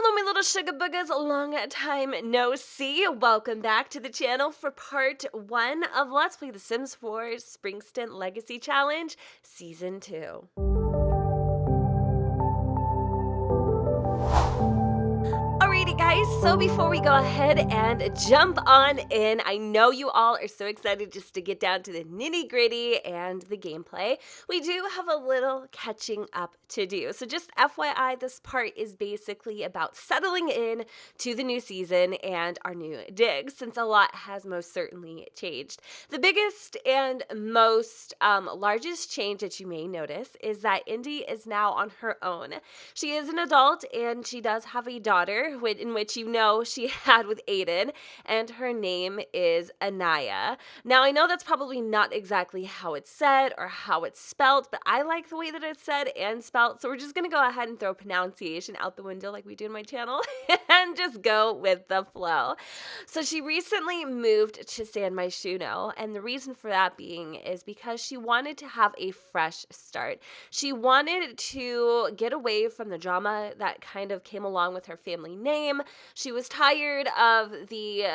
Hello, my little sugar boogers. Long time no see. Welcome back to the channel for part 1 of Let's Play The Sims 4 Springston Legacy Challenge Season 2. Alrighty guys, so before we go ahead and jump on in, I know you all are so excited just to get down to the nitty gritty and the gameplay. We do have a little catching up to do. So just FYI, this part is basically about settling in to the new season and our new digs, since a lot has most certainly changed. The biggest and most largest change that you may notice is that Indi is now on her own. She is an adult and she does have a daughter, in which you know she had with Aiden, and her name is Anaya. Now, I know that's probably not exactly how it's said or how it's spelled, but I like the way that it's said and spelled, so we're just going to go ahead and throw pronunciation out the window like we do in my channel and just go with the flow. So she recently moved to Myshuno, and the reason for that being is because she wanted to have a fresh start. She wanted to get away from the drama that kind of came along with her family name. She was tired of the,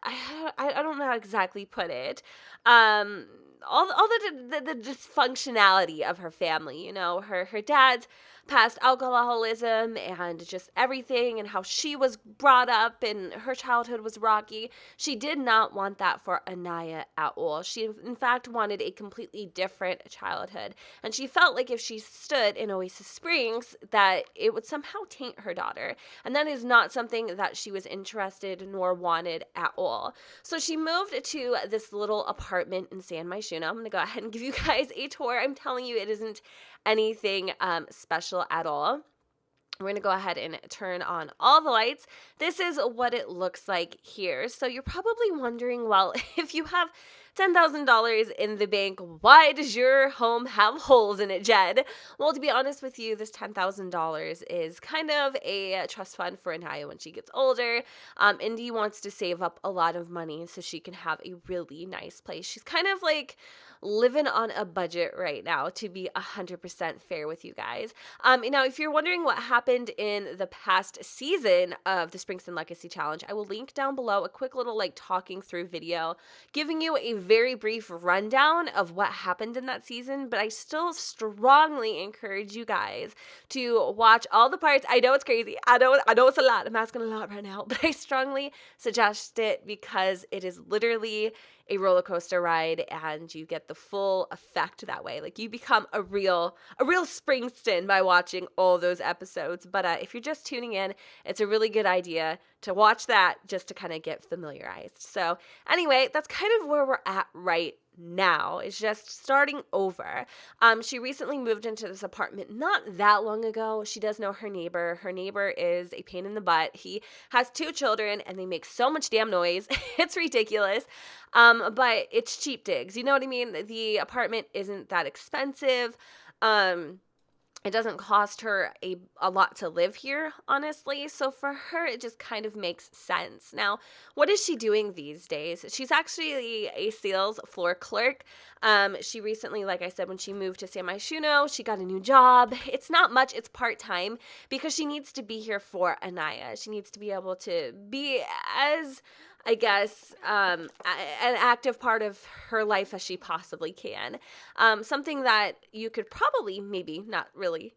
I don't know how to exactly put it, all the dysfunctionality of her family, you know, her dad's past alcoholism and just everything, and how she was brought up and her childhood was rocky. She did not want that for Anaya at all. She, in fact, wanted a completely different childhood, and she felt like if she stood in Oasis Springs, that it would somehow taint her daughter, and that is not something that she was interested nor wanted at all. So she moved to this little apartment in Myshuno. I'm going to go ahead and give you guys a tour. I'm telling you, it isn't anything special at all. We're going to go ahead and turn on all the lights. This is what it looks like here. So you're probably wondering, well, if you have $10,000 in the bank, why does your home have holes in it, Jed? Well, to be honest with you, this $10,000 is kind of a trust fund for Anaya when she gets older. Indi wants to save up a lot of money so she can have a really nice place. She's kind of like living on a budget right now, to be 100% fair with you guys. Now, if you're wondering what happened in the past season of the Springston Legacy Challenge, I will link down below a quick little like talking through video, giving you a very brief rundown of what happened in that season, but I still strongly encourage you guys to watch all the parts. I know it's crazy. I know it's a lot. I'm asking a lot right now, but I strongly suggest it because it is literally a roller coaster ride, and you get the full effect that way. Like, you become a real Springston by watching all those episodes. But if you're just tuning in, it's a really good idea to watch that just to kind of get familiarized. So anyway, that's kind of where we're at right now. It's just starting over. She recently moved into this apartment not that long ago. She does know her neighbor. Her neighbor is a pain in the butt. He has 2 children and they make so much damn noise. It's ridiculous. But it's cheap digs. You know what I mean? The apartment isn't that expensive. It doesn't cost her a lot to live here, honestly. So for her, it just kind of makes sense. Now, what is she doing these days? She's actually a sales floor clerk. She recently, like I said, when she moved to Myshuno, she got a new job. It's not much. It's part-time because she needs to be here for Anaya. She needs to be able to be as, I guess, an active part of her life as she possibly can. Something that you could probably, maybe not really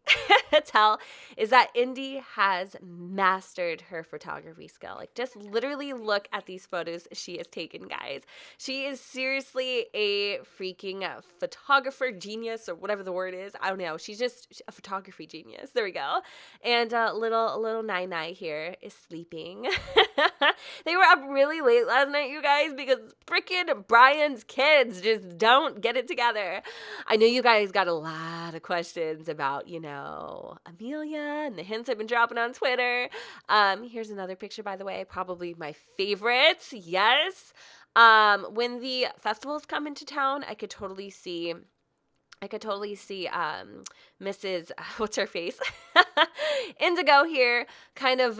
tell, is that Indi has mastered her photography skill. Like, just literally look at these photos she has taken, guys. She is seriously a freaking photographer genius, or whatever the word is. I don't know. She's just a photography genius. There we go. And little Nai here is sleeping. They were up really late last night, you guys, because freaking Brian's kids just don't get it together. I know you guys got a lot of questions about, you know, Amelia and the hints I've been dropping on Twitter. Here's another picture, by the way, probably my favorites. Yes. When the festivals come into town, I could totally see I could totally see Mrs. What's her face? Indigo here kind of,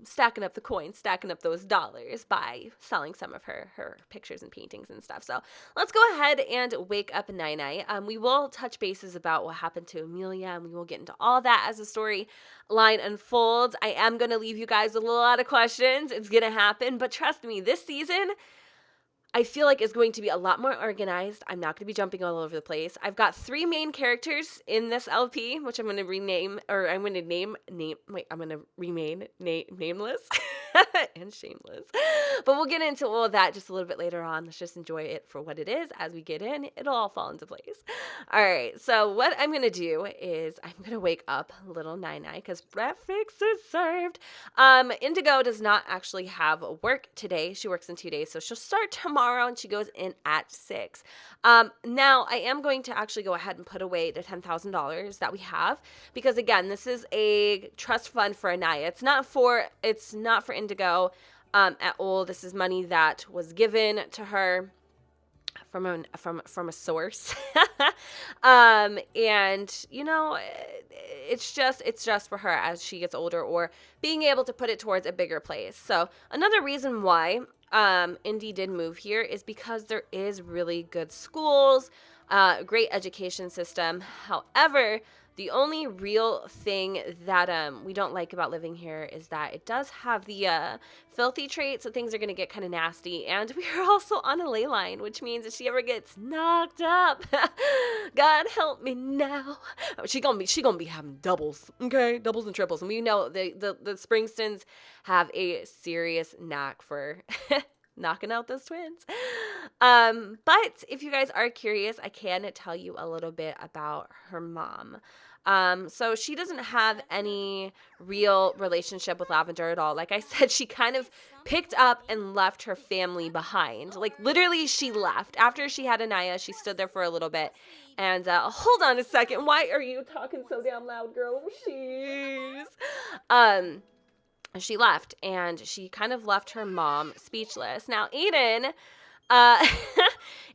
stacking up the coins, stacking up those dollars by selling some of her pictures and paintings and stuff. So let's go ahead and wake up Nai. We will touch bases about what happened to Amelia, and we will get into all that as the story line unfolds. I am going to leave you guys with a lot of questions. It's going to happen, but trust me, this season I feel like is going to be a lot more organized. I'm not going to be jumping all over the place. I've got 3 main characters in this LP, which I'm going to rename, or I'm going to remain nameless and shameless. But we'll get into all of that just a little bit later on. Let's just enjoy it for what it is. As we get in, it'll all fall into place. All right, so what I'm going to do is I'm going to wake up little Nai because breakfast is served. Indigo does not actually have work today. She works in 2 days, so she'll start tomorrow and she goes in at 6. Now I am going to actually go ahead and put away the $10,000 that we have because again, this is a trust fund for Anaya. It's not for Indigo at all. This is money that was given to her from a source. And it's just for her as she gets older or being able to put it towards a bigger place. So another reason why Indi did move here is because there is really good schools, great education system. However, the only real thing that we don't like about living here is that it does have the filthy traits, so things are going to get kind of nasty. And we are also on a ley line, which means if she ever gets knocked up, God help me now, she gonna be having doubles, okay, doubles and triples. And we know the Springstons have a serious knack for knocking out those twins. But if you guys are curious, I can tell you a little bit about her mom. So she doesn't have any real relationship with Lavender at all. Like I said, she kind of picked up and left her family behind. Like literally she left. After she had Anaya, she stood there for a little bit. And hold on a second. Why are you talking so damn loud, girl? Jeez. She left and she kind of left her mom speechless. Now, Aiden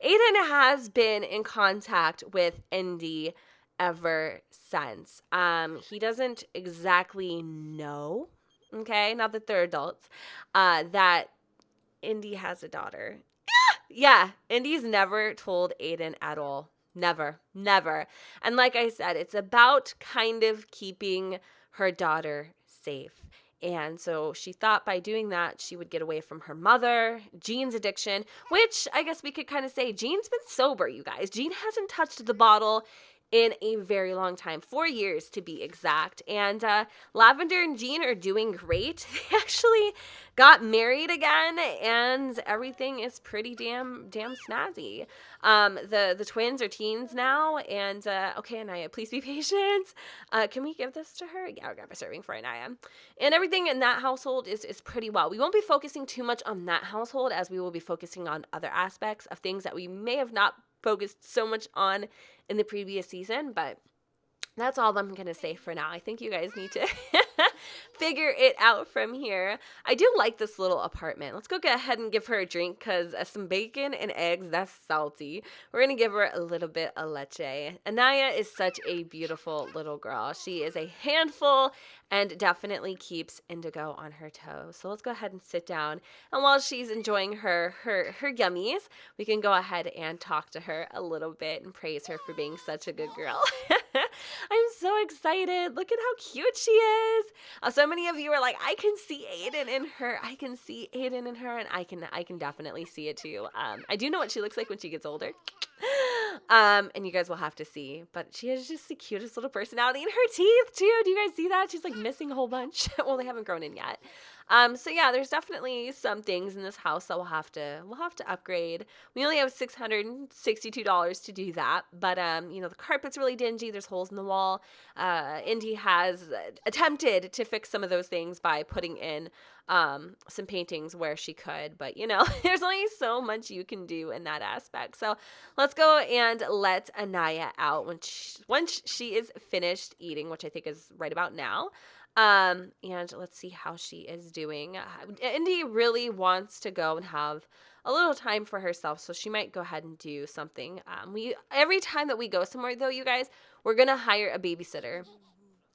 has been in contact with Indi ever since. He doesn't exactly know, okay, now that they're adults, that Indi has a daughter. Yeah, Indi's never told Aiden at all. Never. And like I said, it's about kind of keeping her daughter safe. And so she thought by doing that, she would get away from her mother, Jean's addiction, which I guess we could kind of say Jean's been sober, you guys. Jean hasn't touched the bottle in a very long time, 4 years to be exact. And Lavender and Jean are doing great. They actually got married again, and everything is pretty damn snazzy. The twins are teens now, and okay, Anaya, please be patient. Can we give this to her? Yeah, I'll grab a serving for Anaya. And everything in that household is pretty well. We won't be focusing too much on that household as we will be focusing on other aspects of things that we may have not focused so much on in the previous season, but that's all I'm going to say for now. I think you guys need to figure it out from here. I do like this little apartment. Let's go ahead and give her a drink because some bacon and eggs, that's salty. We're going to give her a little bit of leche. Anaya is such a beautiful little girl. She is a handful and definitely keeps Indigo on her toes. So let's go ahead and sit down. And while she's enjoying her yummies, we can go ahead and talk to her a little bit and praise her for being such a good girl. I'm so excited. Look at how cute she is. So many of you are like, I can see Aiden in her. I can see Aiden in her, and I can definitely see it too. I do know what she looks like when she gets older. And you guys will have to see, but she has just the cutest little personality, and her teeth too. Do you guys see that? She's like missing a whole bunch. Well, they haven't grown in yet. So yeah, there's definitely some things in this house that we'll have to upgrade. We only have $662 to do that, but the carpet's really dingy. There's holes in the wall. Indi has attempted to fix some of those things by putting in some paintings where she could, but there's only so much you can do in that aspect. So let's go and let Anaya out once she is finished eating, which I think is right about now. And let's see how she is doing. Indy really wants to go and have a little time for herself, so she might go ahead and do something. Every time that we go somewhere, though, you guys, we're going to hire a babysitter.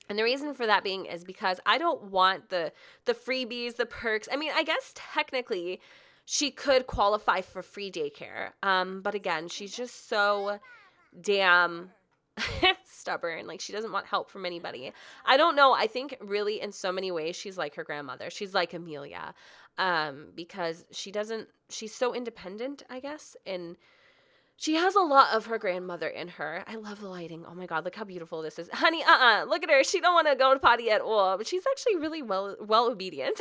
And the reason for that being is because I don't want the freebies, the perks. I mean, I guess technically she could qualify for free daycare. But again, she's just so damn stubborn. Like, she doesn't want help from anybody. I don't know. I think really in so many ways she's like her grandmother. She's like Amelia. Because she's so independent, I guess, and she has a lot of her grandmother in her. I love the lighting. Oh my God, look how beautiful this is. Honey, look at her. She don't want to go to potty at all, but she's actually really well obedient.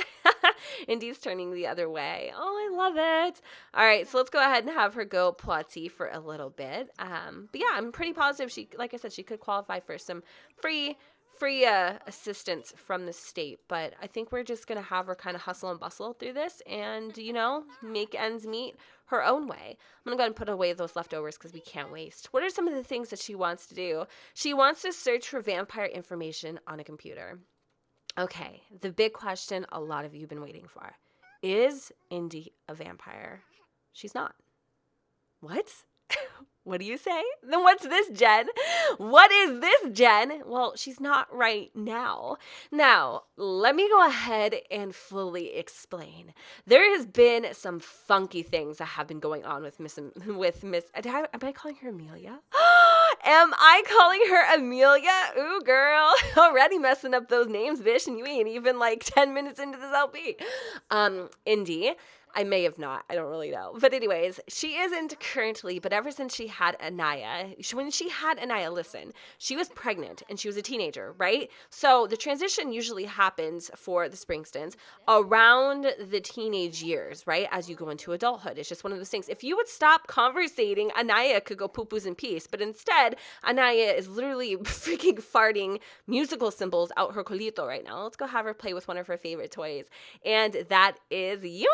Indy's turning the other way. Oh, I love it. All right, so let's go ahead and have her go potty for a little bit. But yeah, I'm pretty positive like I said, she could qualify for some free assistance from the state, but I think we're just going to have her kind of hustle and bustle through this and, make ends meet her own way. I'm going to go ahead and put away those leftovers because we can't waste. What are some of the things that she wants to do? She wants to search for vampire information on a computer. Okay, the big question a lot of you have been waiting for. Is Indy a vampire? She's not. What? What do you say? Then what's this, Jen? What is this, Jen? Well, she's not right now. Now, let me go ahead and fully explain. There has been some funky things that have been going on with Miss. Am I calling her Amelia? Am I calling her Amelia? Ooh, girl. Already messing up those names, bitch, and you ain't even like 10 minutes into this LP. Indi. I may have not. I don't really know. But anyways, she isn't currently, but ever since she had Anaya, when she had Anaya, listen, she was pregnant and she was a teenager, right? So the transition usually happens for the Springstons around the teenage years, right? As you go into adulthood. It's just one of those things. If you would stop conversating, Anaya could go poo-poos in peace. But instead, Anaya is literally freaking farting musical symbols out her colito right now. Let's go have her play with one of her favorite toys. And that is Uni.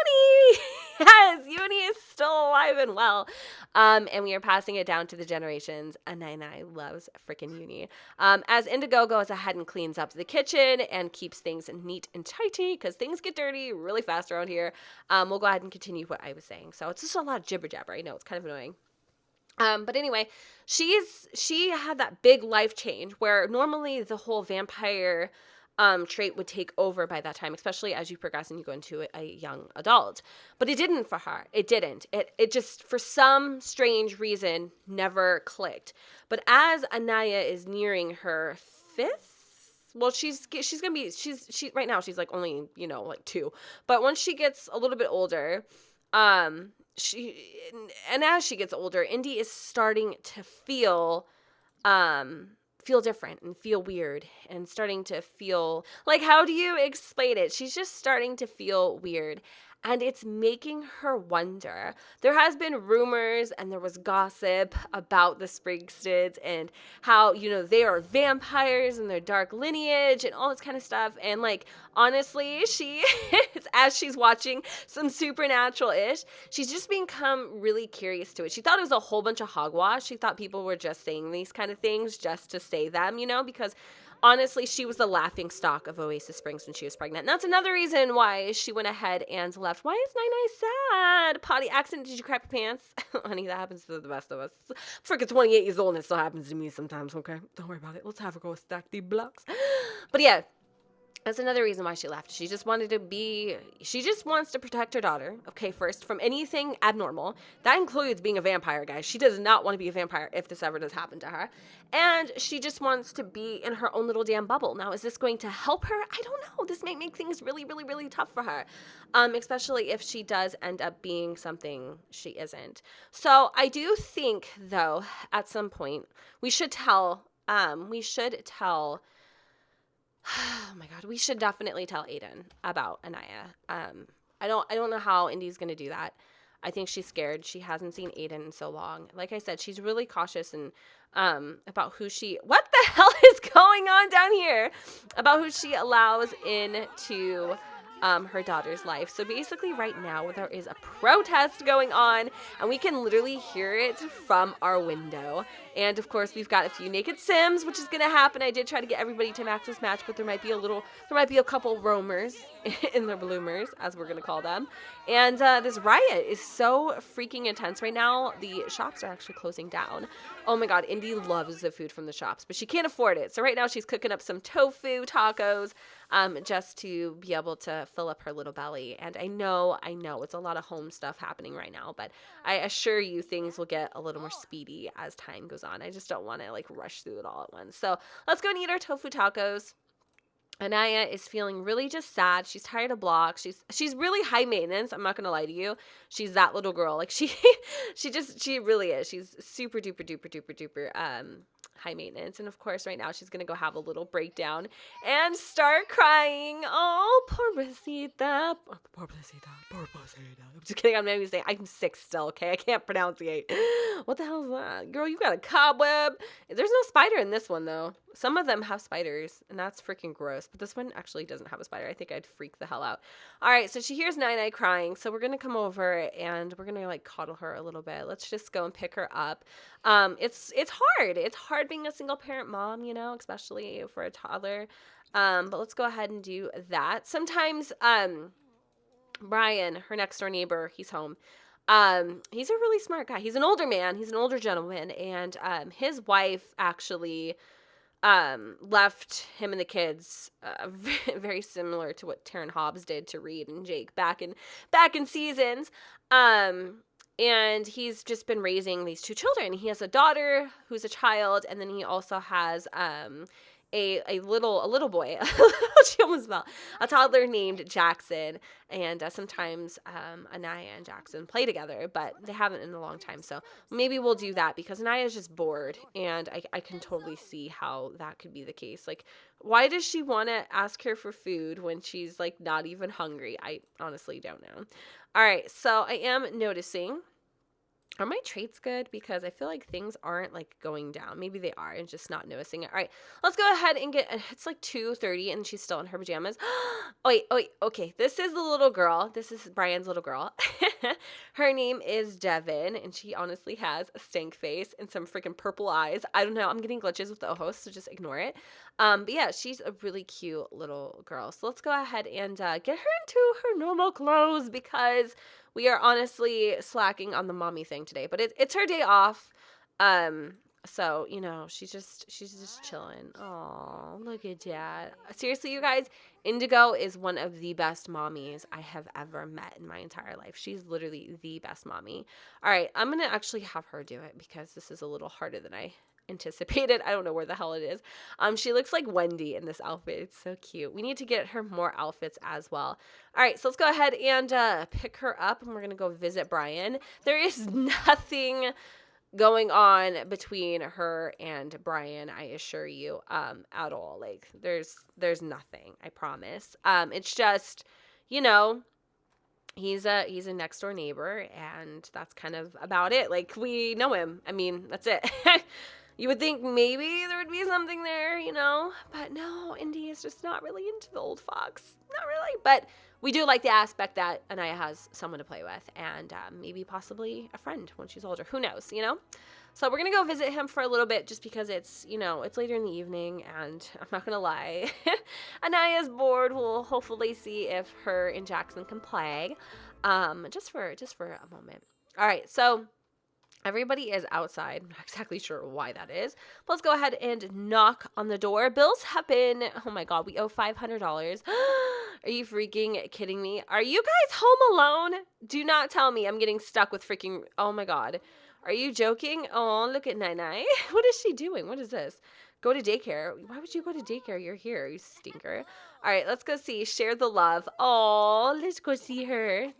Yes, Uni is still alive and well. And we are passing it down to the generations. Nai loves freaking Uni. As Indigo goes ahead and cleans up the kitchen and keeps things neat and tidy because things get dirty really fast around here. We'll go ahead and continue what I was saying. So it's just a lot of jibber jabber. I know it's kind of annoying. But anyway, she had that big life change where normally the whole vampire trait would take over by that time, especially as you progress and you go into a young adult. But it didn't for her. It didn't. It just, for some strange reason, never clicked. But as Anaya is nearing her 5th, well, she's gonna be, she right now she's like only, like 2. But once she gets a little bit older, and as she gets older, Indy is starting to feel different and feel weird and starting to feel like, how do you explain it? She's just starting to feel weird. And it's making her wonder. There has been rumors and there was gossip about the Springstons and how, they are vampires and their dark lineage and all this kind of stuff. And like, honestly, as she's watching some supernatural-ish, she's just become really curious to it. She thought it was a whole bunch of hogwash. She thought people were just saying these kind of things just to say them, because honestly, she was the laughing stock of Oasis Springs when she was pregnant. And that's another reason why she went ahead and left. Why is Nai sad? Potty accident, did you crap your pants? Honey, that happens to the best of us. Freaking 28 years old and it still happens to me sometimes, okay? Don't worry about it. Let's have her go stack the blocks. But yeah, that's another reason why she left. She just wants to protect her daughter, okay, first, from anything abnormal. That includes being a vampire, guys. She does not want to be a vampire if this ever does happen to her. And she just wants to be in her own little damn bubble. Now, is this going to help her? I don't know. This might make things really, really, really tough for her, especially if she does end up being something she isn't. So I do think, though, at some point, we should definitely tell Aiden about Anaya. I don't know how Indy's going to do that. I think she's scared. She hasn't seen Aiden in so long. Like I said, she's really cautious and about what the hell is going on down here? About who she allows into her daughter's life. So basically right now there is a protest going on, and we can literally hear it from our window. And of course we've got a few naked Sims, which is gonna happen. I did try to get everybody to max this match, but there might be a couple roamers in the bloomers, as we're gonna call them. And this riot is so freaking intense right now. The shops are actually closing down. Oh my god, Indi loves the food from the shops, but she can't afford it. So right now she's cooking up some tofu tacos, just to be able to fill up her little belly. And I know it's a lot of home stuff happening right now, but I assure you things will get a little more speedy as time goes on. I just don't want to like rush through it all at once. So let's go and eat our tofu tacos. Anaya is feeling really just sad. She's tired of blocks. She's really high maintenance. I'm not gonna lie to you. She's that little girl. Like she really is. She's super duper duper duper duper high maintenance. And of course right now she's gonna go have a little breakdown and start crying. Oh, pobrecita. Pobrecita. Pobrecita. I'm just kidding. I'm not even saying. I'm sick still, okay? I can't pronunciate. What the hell is that? Girl, you got a cobweb. There's no spider in this one though. Some of them have spiders, and that's freaking gross. But this one actually doesn't have a spider. I think I'd freak the hell out. All right, so she hears Nine crying. So we're going to come over, and we're going to, like, coddle her a little bit. Let's just go and pick her up. It's hard. It's hard being a single-parent mom, you know, especially for a toddler. But let's go ahead and do that. Sometimes Brian, her next-door neighbor, he's home. He's a really smart guy. He's an older man. He's an older gentleman. And his wife actually left him and the kids very similar to what Taryn Hobbs did to Reed and Jake back in seasons. And he's just been raising these two children. He has a daughter who's a child, and then he also has a little boy, she almost fell, a toddler named Jackson. And sometimes Anaya and Jackson play together, but they haven't in a long time. So maybe we'll do that because Anaya's just bored, and I can totally see how that could be the case. Like, why does she want to ask her for food when she's like not even hungry? I honestly don't know. All right, so I am noticing. Are my traits good? Because I feel like things aren't like going down. Maybe they are and just not noticing it. All right, let's go ahead and it's like 2:30 and she's still in her pajamas. Oh, wait, okay. This is the little girl. This is Brian's little girl. Her name is Devin, and she honestly has a stank face and some freaking purple eyes. I don't know. I'm getting glitches with the host, so just ignore it. But yeah, she's a really cute little girl. So let's go ahead and get her into her normal clothes because we are honestly slacking on the mommy thing today, but it's her day off. So, you know, she's just chilling. Oh, look at that. Seriously, you guys, Indigo is one of the best mommies I have ever met in my entire life. She's literally the best mommy. All right, I'm going to actually have her do it because this is a little harder than I anticipated. I don't know where the hell it is. She looks like Wendy in this outfit. It's so cute. We need to get her more outfits as well. All right, so let's go ahead and pick her up, and we're going to go visit Brian. There is nothing going on between her and Brian, I assure you, at all. Like, there's nothing, I promise. It's just, you know, he's a next door neighbor, and that's kind of about it. Like, we know him. I mean, that's it. You would think maybe there would be something there, you know, but no, Indi is just not really into the old fox. Not really, but we do like the aspect that Anaya has someone to play with, and maybe possibly a friend when she's older. Who knows, you know? So we're going to go visit him for a little bit just because it's, you know, it's later in the evening, and I'm not going to lie. Anaya's bored. We'll hopefully see if her and Jackson can play just for a moment. All right, so everybody is outside. I'm not exactly sure why that is. But let's go ahead and knock on the door. Bills have been, oh my God, we owe $500. Are you freaking kidding me? Are you guys home alone? Do not tell me I'm getting stuck with freaking, oh my God. Are you joking? Oh, look at Nai. What is she doing? What is this? Go to daycare. Why would you go to daycare? You're here, you stinker. All right, let's go see. Share the love. Oh, let's go see her.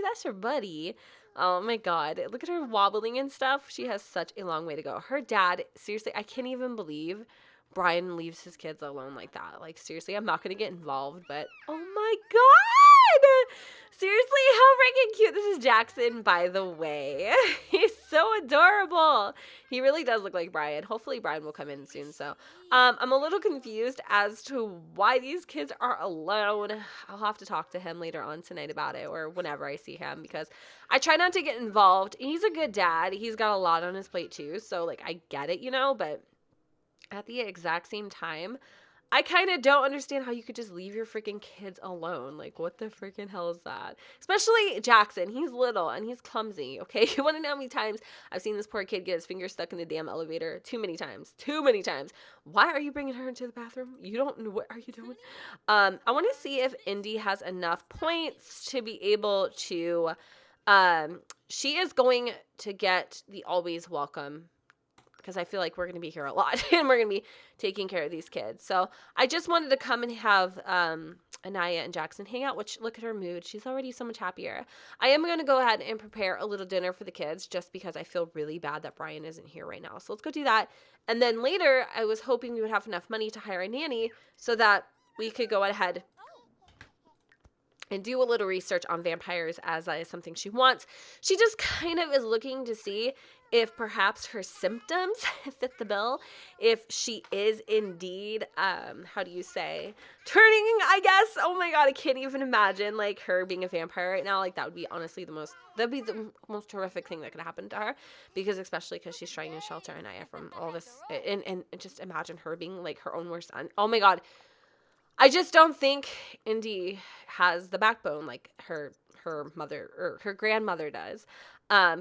That's her buddy. Oh my God. Look at her wobbling and stuff. She has such a long way to go. Her dad, seriously, I can't even believe Brian leaves his kids alone like that. Like, seriously, I'm not going to get involved, but oh my God. Seriously, how freaking cute. This is Jackson, by the way. He's so adorable. He really does look like Brian. Hopefully Brian will come in soon. So I'm a little confused as to why these kids are alone. I'll have to talk to him later on tonight about it, or whenever I see him, because I try not to get involved. He's a good dad. He's got a lot on his plate too. So like, I get it, you know, but at the exact same time, I kind of don't understand how you could just leave your freaking kids alone. Like, what the freaking hell is that? Especially Jackson. He's little and he's clumsy, okay? You want to know how many times I've seen this poor kid get his finger stuck in the damn elevator? Too many times. Too many times. Why are you bringing her into the bathroom? You don't know. What are you doing? I want to see if Indi has enough points to be able to... she is going to get the always welcome, because I feel like we're going to be here a lot and we're going to be taking care of these kids. So I just wanted to come and have Anaya and Jackson hang out, which, look at her mood. She's already so much happier. I am going to go ahead and prepare a little dinner for the kids, just because I feel really bad that Brian isn't here right now. So let's go do that. And then later, I was hoping we would have enough money to hire a nanny so that we could go ahead and do a little research on vampires, as that is something she wants. She just kind of is looking to see if perhaps her symptoms fit the bill, if she is indeed, how do you say, turning, I guess. Oh my God, I can't even imagine, like, her being a vampire right now. Like, that would be honestly the most horrific thing that could happen to her, because especially because she's trying to shelter Anaya from all this, and just imagine her being, like, her own worst son. Oh my God. I just don't think Indi has the backbone like her mother or her grandmother does,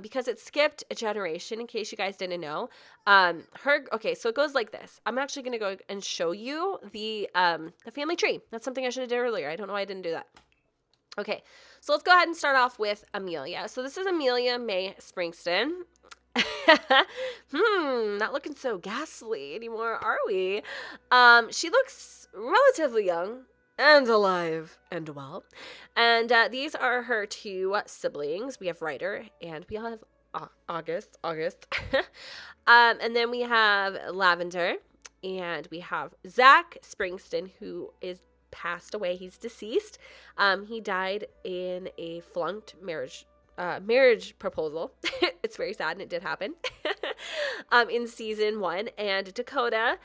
because it skipped a generation, in case you guys didn't know. Okay, so it goes like this. I'm actually going to go and show you the family tree. That's something I should have done earlier. I don't know why I didn't do that. Okay, so let's go ahead and start off with Amelia. So this is Amelia May Springston. Not looking so ghastly anymore, are we? She looks relatively young and alive and well. And these are her two siblings. We have Ryder and we have August. And then we have Lavender, and we have Zach Springston, who is passed away. He's deceased. He died in a flunked marriage proposal. It's very sad, and it did happen in season 1. And Dakota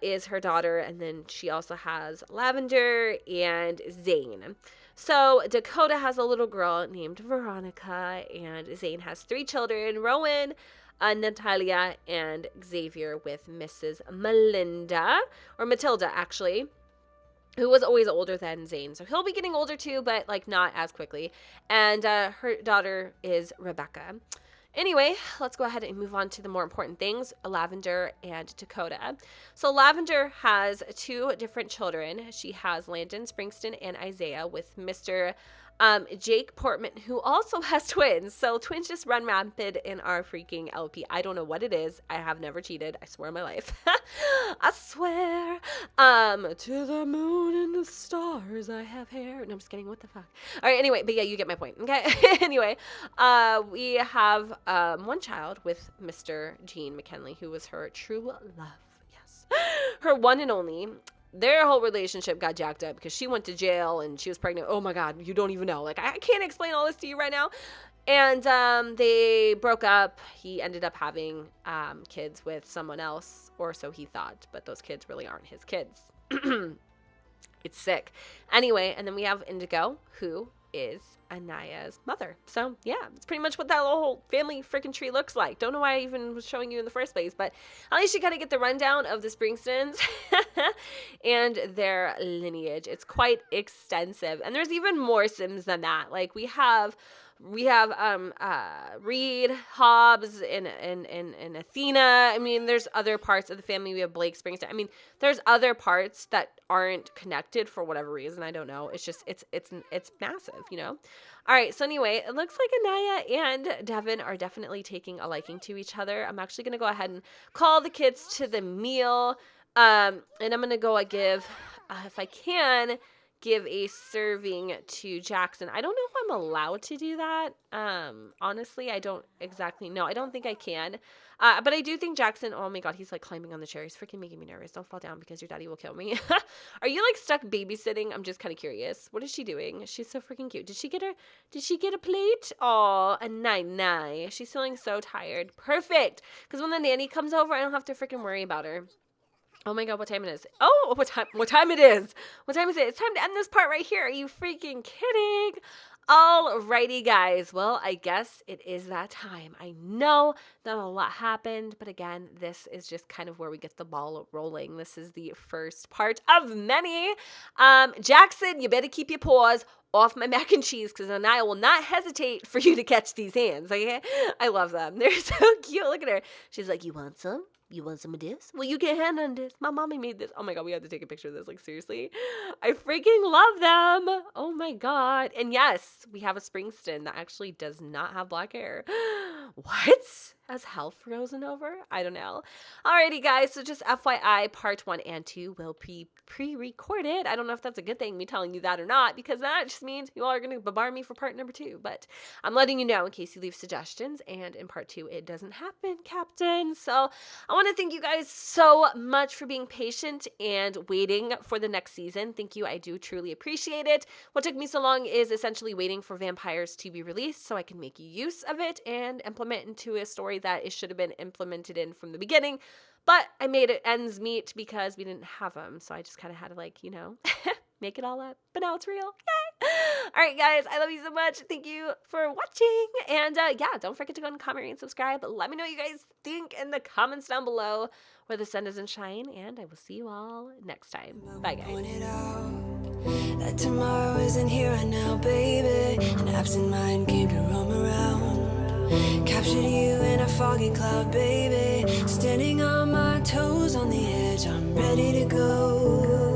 is her daughter, and then she also has Lavender and Zane. So Dakota has a little girl named Veronica, and Zane has 3 children: Rowan, Natalia, and Xavier, with Mrs. Melinda, or Matilda actually, who was always older than Zane. So he'll be getting older too, but like not as quickly. And her daughter is Rebecca. Anyway, let's go ahead and move on to the more important things, Lavender and Dakota. So Lavender has 2 different children. She has Landon Springston and Isaiah, with Mr. Jake Portman, who also has twins. So twins just run rampant in our freaking LP. I don't know what it is. I have never cheated. I swear on my life. I swear. To the moon and the stars I have hair. No, I'm just kidding. What the fuck? All right. Anyway, but yeah, you get my point. Okay. Anyway, we have 1 child with Mr. Gene McKinley, who was her true love. Yes. Her one and only. Their whole relationship got jacked up because she went to jail and she was pregnant. Oh my God, you don't even know. Like, I can't explain all this to you right now. And they broke up. He ended up having kids with someone else, or so he thought. But those kids really aren't his kids. It's sick. Anyway, and then we have Indigo, who is Anaya's mother. So yeah, it's pretty much what that whole family freaking tree looks like. Don't know why I even was showing you in the first place, but at least you kind of get the rundown of the Springstons and their lineage. It's quite extensive, and there's even more Sims than that. Like we have Reed, Hobbs, and Athena. I mean, there's other parts of the family. We have Blake Springston. I mean, there's other parts that aren't connected for whatever reason. I don't know. It's just it's massive, you know. All right. So anyway, it looks like Anaya and Devin are definitely taking a liking to each other. I'm actually gonna go ahead and call the kids to the meal, and I'm gonna go give, if I can, give a serving to Jackson. I don't know if I'm allowed to do that. Honestly, I don't exactly know. I don't think I can. But I do think Jackson, oh my God, he's like climbing on the chair. He's freaking making me nervous. Don't fall down because your daddy will kill me. Are you like stuck babysitting? I'm just kind of curious. What is she doing? She's so freaking cute. Did she get a plate? Oh, a nine. She's feeling so tired. Perfect. Because when the nanny comes over, I don't have to freaking worry about her. Oh my God, what time it is? Oh, what time it is? What time is it? It's time to end this part right here. Are you freaking kidding? Alrighty, guys. Well, I guess it is that time. I know that a lot happened, but again, this is just kind of where we get the ball rolling. This is the first part of many. Jackson, you better keep your paws off my mac and cheese because then I will not hesitate for you to catch these hands, okay? I love them. They're so cute. Look at her. She's like, you want some? You want some of this? Well, you get a hand on this. My mommy made this. Oh my God, we have to take a picture of this. Like, seriously. I freaking love them. Oh my God. And yes, we have a Springston that actually does not have black hair. What? Has hell frozen over? I don't know. Alrighty, guys. So just FYI, part 1 and 2 will be pre-recorded. I don't know if that's a good thing, me telling you that or not, because that just means you all are going to bombard me for part number 2. But I'm letting you know in case you leave suggestions. And in part 2, it doesn't happen, Captain. So I want to thank you guys so much for being patient and waiting for the next season. Thank you. I do truly appreciate it. What took me so long is essentially waiting for Vampires to be released so I can make use of it and implement into a story that it should have been implemented in from the beginning. But I made it ends meet because we didn't have them. So I just kind of had to, like, you know, make it all up. But now it's real. Yay! All right, guys. I love you so much. Thank you for watching. And yeah, don't forget to go and comment, rate, and subscribe. Let me know what you guys think in the comments down below where the sun doesn't shine. And I will see you all next time. Bye, guys. That tomorrow isn't here right now, baby. An absent mind came to roam around. Captured you in a foggy cloud, baby. Standing on my toes on the edge, I'm ready to go.